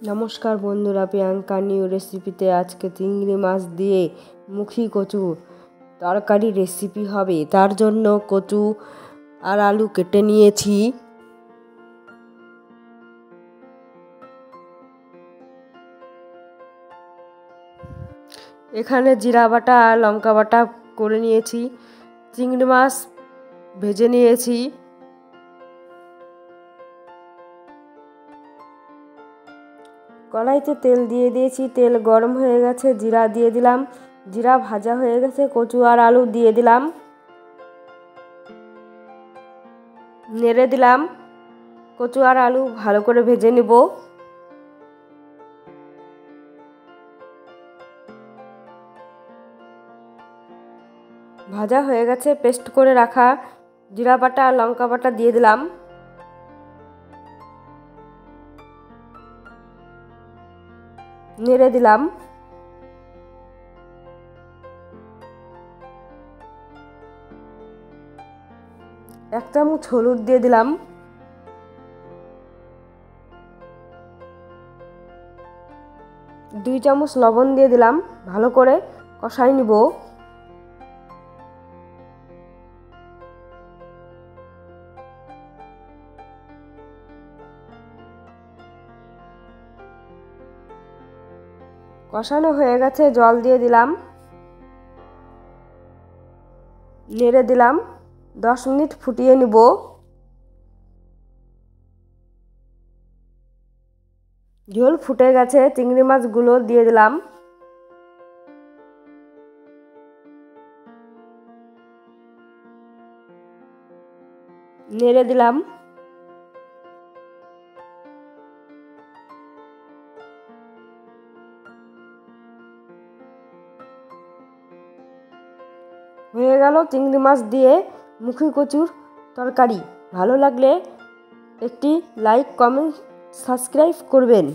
নমস্কার বন্ধুরা, প্রিয়াঙ্কা নিউ রেসিপিতে আজকে চিংড়ি মাছ দিয়ে মুখী কচু তরকারি রেসিপি হবে। তার জন্য কচু আর আলু কেটে নিয়েছি। এখানে জিরা বাটা আর লঙ্কা বাটা করে নিয়েছি। চিংড়ি মাছ ভেজে নিয়েছি। কড়াইতে তেল দিয়ে দিয়েছি, তেল গরম হয়ে গেছে, জিরা দিয়ে দিলাম। জিরা ভাজা হয়ে গেছে, কচু আর আলু দিয়ে দিলাম, নেড়ে দিলাম। কচু আর আলু ভালো করে ভেজে নেব। ভাজা হয়ে গেছে, পেস্ট করে রাখা জিরা বাটা আর লঙ্কা বাটা দিয়ে দিলাম। নেড়ে দিলাম। এক চামচ হলুদ দিয়ে দিলাম। দুই চামচ লবণ দিয়ে দিলাম। ভালো করে কষাই নিব। কষানো হয়ে গেছে, জল দিয়ে দিলাম, নেড়ে দিলাম। 10 মিনিট ফুটিয়ে নিব। ঝোল ফুটে গেছে, চিংড়ি মাছগুলো দিয়ে দিলাম। নেড়ে দিলাম। হয়ে গেল চিংড়ি মাছ দিয়ে মুখী কচুর তরকারি। ভালো লাগলে একটি লাইক, কমেন্ট, সাবস্ক্রাইব করবেন।